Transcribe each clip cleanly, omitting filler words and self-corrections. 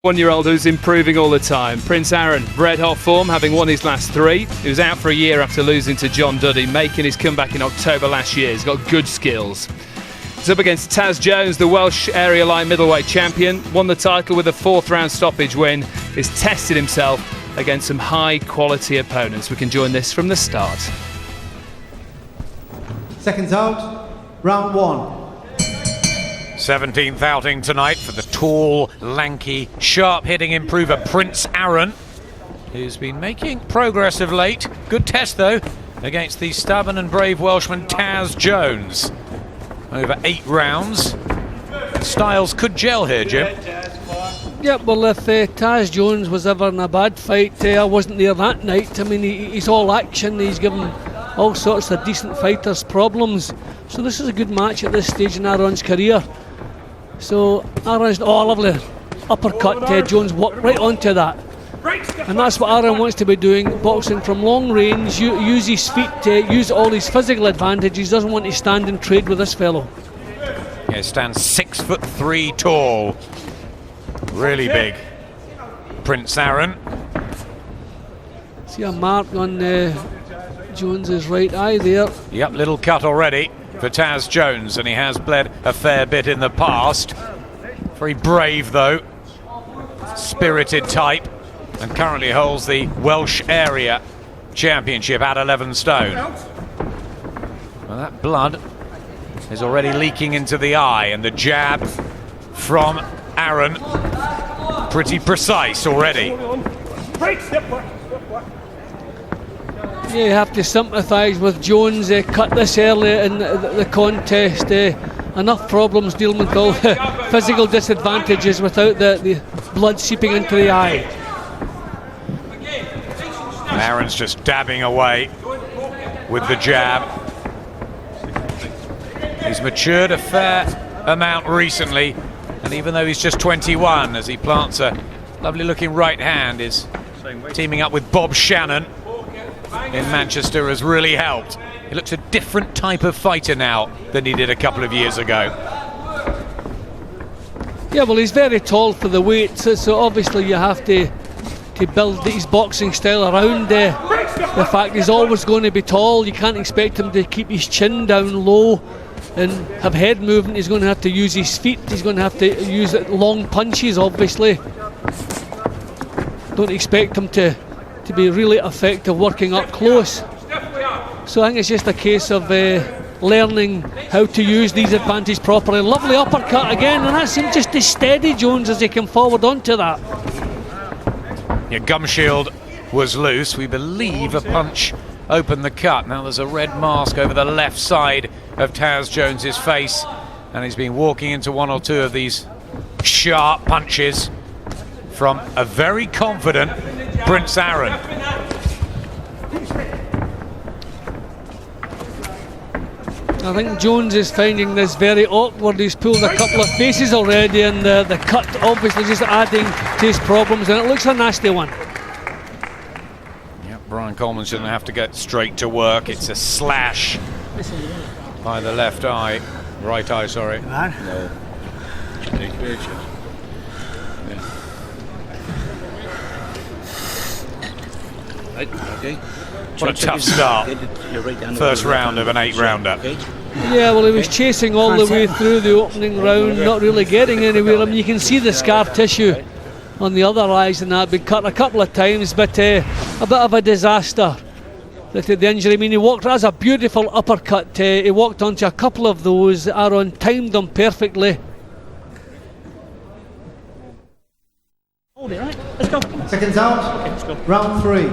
One-year-old who's improving all the time. Prince Arron, red hot form, having won his last three. He was out for a year after losing to John Duddy, making his comeback in October last year. He's got good skills. He's up against Taz Jones, the Welsh area light middleweight champion. Won the title with a fourth round stoppage win. He's tested himself against some high quality opponents. We can join this from the start. Seconds out, round one. 17th outing tonight for the tall, lanky, sharp-hitting improver Prince Arron, who's been making progress of late. Good test, though, against the stubborn and brave Welshman Taz Jones. Over 8 rounds. Styles could gel here, Jim. Yeah, well, if Taz Jones was ever in a bad fight, I wasn't there that night. I mean, he's all action. He's given all sorts of decent fighters problems. So this is a good match at this stage in Arron's career. So Arron's, lovely uppercut. Jones walked right onto that, and that's what Arron wants to be doing, boxing from long range, use his feet, use all his physical advantages. Doesn't want to stand and trade with this fellow. Yeah, stands 6'3" tall, really big. Prince Arron. See a mark on Jones's right eye there. Yep, little cut already for Taz Jones, and he has bled a fair bit in the past. Very brave, though, spirited type, and currently holds the Welsh area championship at 11 stone. Well, that blood is already leaking into the eye, and the jab from Arron pretty precise already. Yeah, you have to sympathise with Jones. Cut this early in the contest. Enough problems dealing with all the physical disadvantages without the blood seeping into the eye. Arron's just dabbing away with the jab. He's matured a fair amount recently, and even though he's just 21, as he plants a lovely looking right hand, is teaming up with Bob Shannon in Manchester has really helped. He looks a different type of fighter now than he did a couple of years ago. Yeah, well, he's very tall for the weight, so obviously you have to build his boxing style around the fact he's always going to be tall. You can't expect him to keep his chin down low and have head movement. He's going to have to use his feet. He's going to have to use long punches, obviously. Don't expect him to be really effective working up close. So I think it's just a case of learning how to use these advantages properly. Lovely uppercut again, and that seemed just to steady Jones as he came forward onto that. Yeah, gum shield was loose. We believe a punch opened the cut. Now there's a red mask over the left side of Taz Jones's face, and he's been walking into one or two of these sharp punches from a very confident Prince Arron. I think Jones is finding this very awkward. He's pulled a couple of faces already, and the cut obviously just adding to his problems, and it looks a nasty one. Yep, Brian Coleman's going to have to get straight to work. It's a slash by the left eye. Right eye, sorry. No. Okay. What a tough start. First round of an 8-rounder. Yeah, well, he was chasing all the way through the opening round, not really getting anywhere. I mean, you can see the scar tissue on the other eyes and that. Been cut a couple of times, but a bit of a disaster. The injury. I mean, he walked. That's a beautiful uppercut. He walked onto a couple of those. Arron timed them perfectly. Hold it, right? Let's go. Seconds out, Okay, let's go. round three.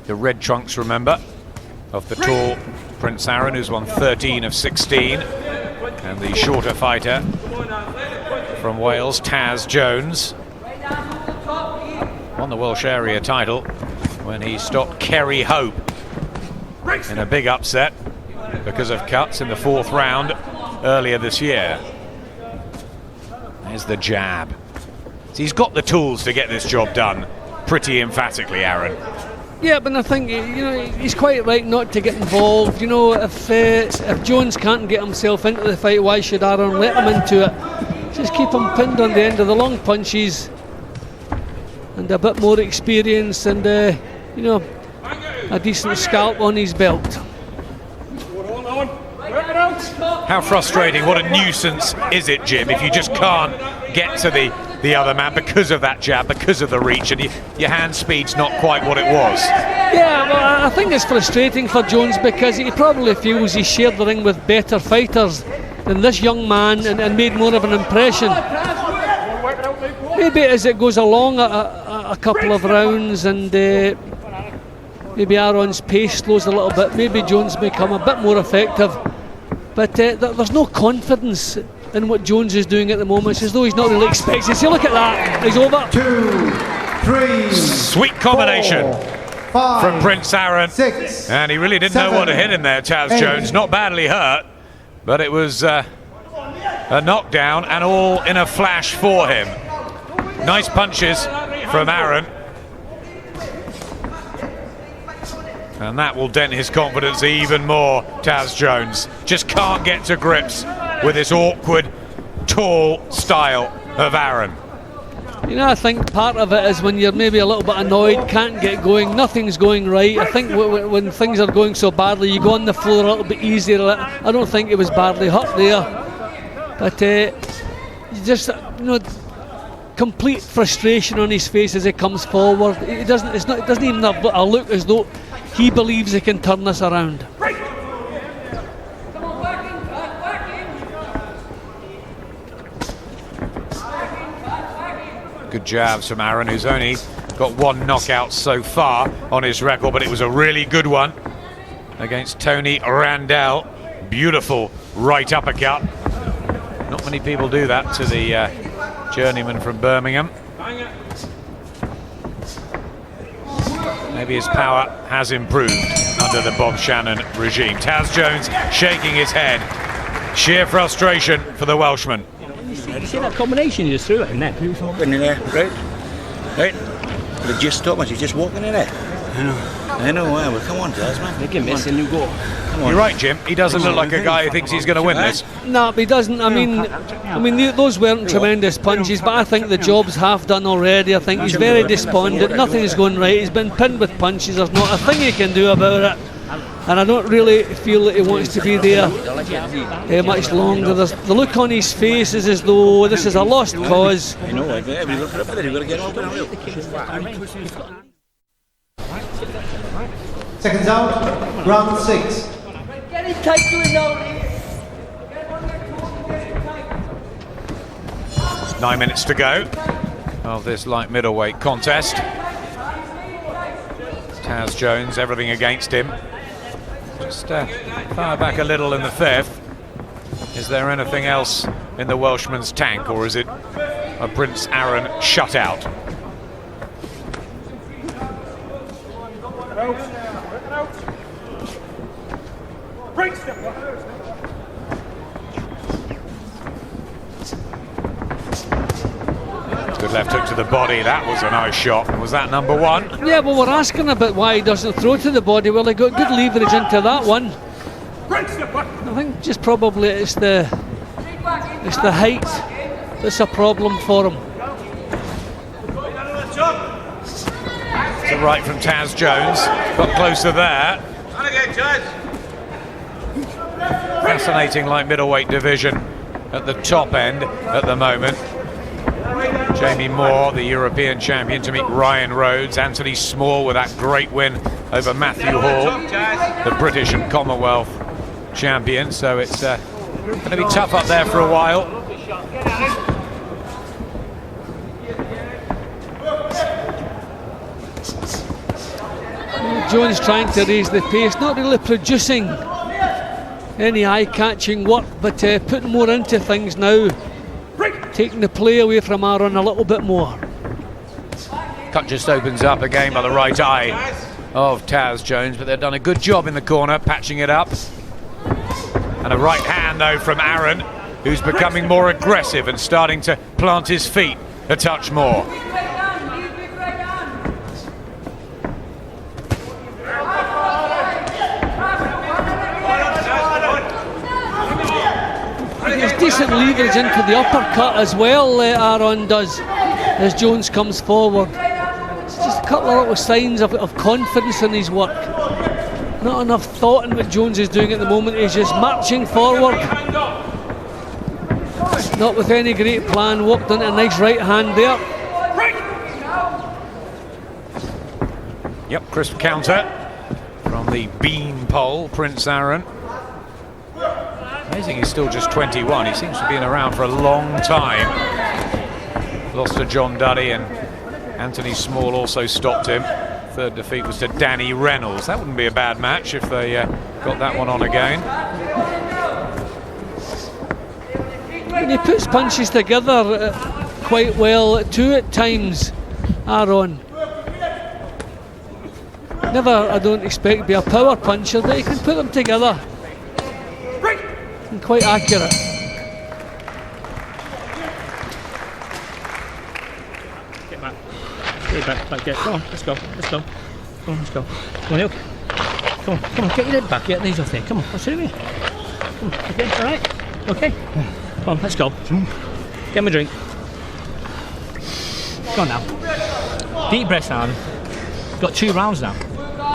The red trunks, remember, of the tall Prince Arron, who's won 13 of 16, and the shorter fighter from Wales, Taz Jones, won the Welsh area title when he stopped Kerry Hope in a big upset because of cuts in the 4th round earlier this year. There's the jab. he's got the tools to get this job done pretty emphatically, Arron. Yeah, but I think he's quite right not to get involved. If Jones can't get himself into the fight, why should Arron let him into it? Just keep him pinned on the end of the long punches, and a bit more experience, and a decent scalp on his belt. How frustrating, what a nuisance is it, Jim, if you just can't get to the other man because of that jab, because of the reach, and your hand speed's not quite what it was. Yeah, well, I think it's frustrating for Jones because he probably feels he shared the ring with better fighters than this young man and made more of an impression. Maybe as it goes along a couple of rounds and maybe Arron's pace slows a little bit, maybe Jones may become a bit more effective. But there's no confidence in what Jones is doing at the moment. It's as though he's not really expecting. See, look at that. He's over. 2, 3. Sweet combination 4, 5, from Prince Arron. 6. And he really didn't know what to hit him there, Taz 8. Jones. Not badly hurt, but it was a knockdown and all in a flash for him. Nice punches from Arron. And that will dent his confidence even more, Taz Jones. Just can't get to grips with this awkward, tall style of Arron. I think part of it is when you're maybe a little bit annoyed, can't get going, nothing's going right. I think when things are going so badly, you go on the floor a little bit easier. I don't think it was badly hurt there. But just, complete frustration on his face as he comes forward. It doesn't even have a look as though he believes he can turn this around. Good jabs from Arron, who's only got one knockout so far on his record, but it was a really good one against Tony Randell. Beautiful right uppercut. Not many people do that to the journeyman from Birmingham. Maybe his power has improved under the Bob Shannon regime. Taz Jones shaking his head. Sheer frustration for the Welshman. You see that combination you just threw at him then? He was walking in there, right? But it just stopped us, he's just walking in there. I know, well, come on, Taz, man. Make him miss and you go. You're right, Jim. He doesn't look like a guy who thinks he's going to win this. No, he doesn't. I mean, those weren't tremendous punches, but I think the job's half done already. I think he's very despondent. Nothing is going right. He's been pinned with punches. There's not a thing he can do about it. And I don't really feel that he wants to be there much longer. The look on his face is as though this is a lost cause. I know, everybody look up at it, you've got to get up and Seconds out, round 6. Get it tight to it now. 9 minutes to go of this light middleweight contest. Taz Jones, everything against him. Just fire back a little in the fifth. Is there anything else in the Welshman's tank, or is it a Prince Arron shutout? Good left hook to the body. That was a nice shot. Was that number one? Yeah, well, we're asking about why he doesn't throw to the body. Well, he got good leverage into that one. I think just probably it's the height that's a problem for him. To right from Taz Jones. Got closer there. Fascinating light middleweight division at the top end at the moment. Jamie Moore, the European champion, to meet Ryan Rhodes. Anthony Small with that great win over Matthew Hall, the British and Commonwealth champion. So it's going to be tough up there for a while. Jones trying to raise the pace, not really producing any eye-catching work, but putting more into things now. Taking the play away from Arron a little bit more. Cut just opens up again by the right eye of Taz Jones, but they've done a good job in the corner, patching it up. And a right hand, though, from Arron, who's becoming more aggressive and starting to plant his feet a touch more. There's decent leverage into the uppercut as well, Arron does, as Jones comes forward. It's just a couple of little signs of confidence in his work. Not enough thought in what Jones is doing at the moment. He's just marching forward. Not with any great plan. Walked into a nice right hand there. Yep, crisp counter from the bean pole, Prince Arron. Amazing he's still just 21. He seems to be around for a long time. Lost to John Duddy, and Anthony Small also stopped him. Third defeat was to Danny Reynolds. That wouldn't be a bad match if they got that one on again. And he puts punches together quite well too at times, Arron. Never, I don't expect to be a power puncher, but he can put them together. And quite accurate. Get back. Get back. Get. Come on, let's go. Let's go. Come on, let's go. Come on, Ilk. Come on, get your head back. Get these off there. Come on, what's it with you? Come on, okay, alright? Okay? Come on, let's go. Get me a drink. Go on now. Deep breaths, Arron. Got 2 rounds now.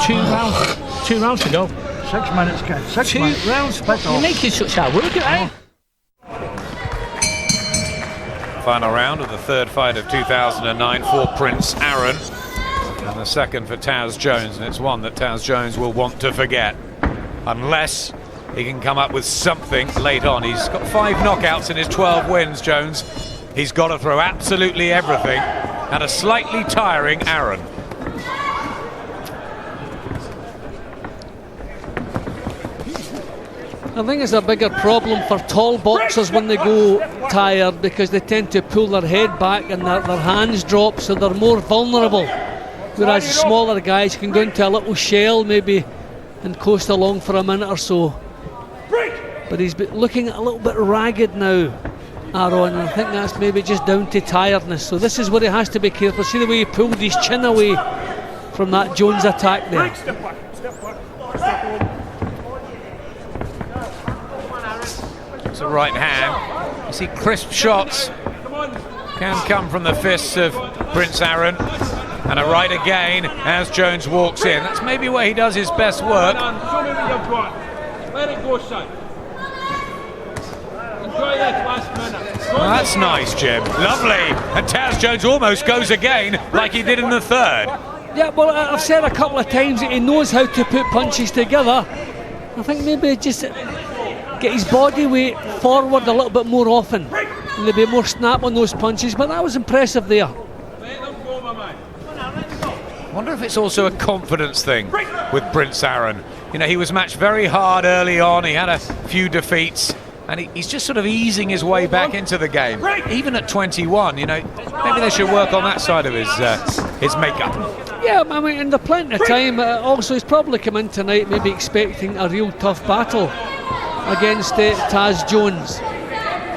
2 rounds. 2 rounds to go. 6 minutes, kid. 6 2 minutes. rounds. You're making such hard work, eh? Final round of the third fight of 2009 for Prince Arron, and the second for Taz Jones, and it's one that Taz Jones will want to forget unless he can come up with something late on. He's got 5 knockouts in his 12 wins, Jones. He's got to throw absolutely everything at a slightly tiring Arron. I think it's a bigger problem for tall boxers when they go tired, because they tend to pull their head back and their hands drop, so they're more vulnerable. Whereas smaller guys can go into a little shell maybe and coast along for a minute or so. But he's looking a little bit ragged now, Arron. I think that's maybe just down to tiredness. So this is where he has to be careful. See the way he pulled his chin away from that Jones attack there. It's a right hand. You see crisp shots can come from the fists of Prince Arron, and a right again as Jones walks in. That's maybe where he does his best work. Show me what you've got. Let it go, son. Enjoy that last minute. Well, that's nice, Jim. Lovely. And Taz Jones almost goes again like he did in the third. Yeah, well, I've said a couple of times that he knows how to put punches together. I think maybe just get his body weight forward a little bit more often, and there'll be more snap on those punches. But that was impressive there. I wonder if it's also a confidence thing with Prince Arron. You know, he was matched very hard early on. He had a few defeats, and he's just sort of easing his way back into the game. Even at 21, you know, maybe they should work on that side of his makeup. Yeah, I mean, and there's plenty of time. Also, he's probably come in tonight maybe expecting a real tough battle against Taz Jones.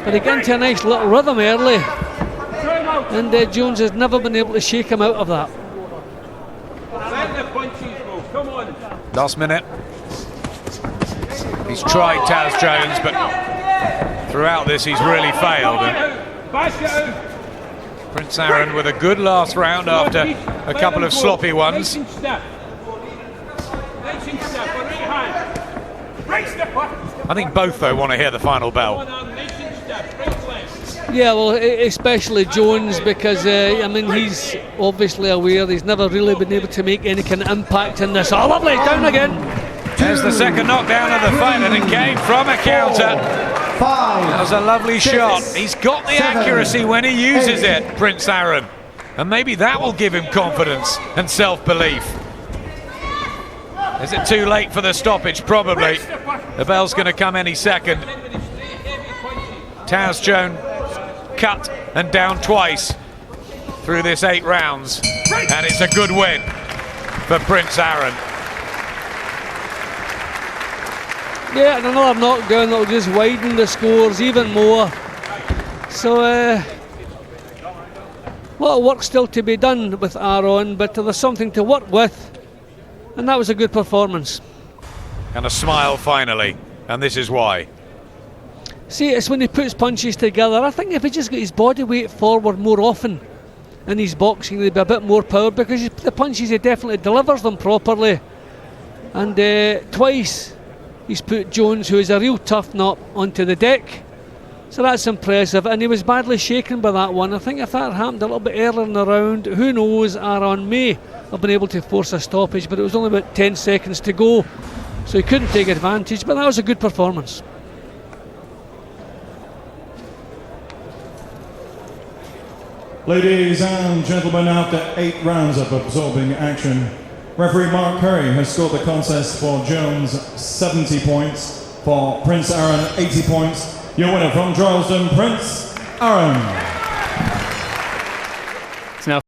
But he got into a nice little rhythm early, and Jones has never been able to shake him out of that. Last minute. He's tried Taz Jones, but throughout this he's really failed. And Prince Arron with a good last round after a couple of sloppy ones. I think both, though, want to hear the final bell. Yeah, well, especially Jones, because I mean, he's obviously aware he's never really been able to make any kind of impact in this. Oh, lovely, down again. There's the second knockdown of the fight, and it came from a counter. That was a lovely shot. He's got the accuracy when he uses it, Prince Arron, and maybe that will give him confidence and self-belief. Is it too late for the stoppage? Probably. The bell's going to come any second. Taz Jones cut and down twice through this 8 rounds, and it's a good win for Prince Arron. Yeah, and another knockdown that will just widen the scores even more. So A lot of work still to be done with Arron, but there's something to work with, and that was a good performance. And a smile finally, and this is why. See, it's when he puts punches together. I think if he just got his body weight forward more often in his boxing, there'd be a bit more power, because the punches, he definitely delivers them properly. And twice he's put Jones, who is a real tough nut, onto the deck. So that's impressive, and he was badly shaken by that one. I think if that happened a little bit earlier in the round, who knows, Arron may have been able to force a stoppage, but it was only about 10 seconds to go, so he couldn't take advantage, but that was a good performance. Ladies and gentlemen, after 8 rounds of absorbing action, referee Mark Curry has scored the contest for Jones 70 points, for Prince Arron 80 points. Your winner from Droylsden, Prince Arron.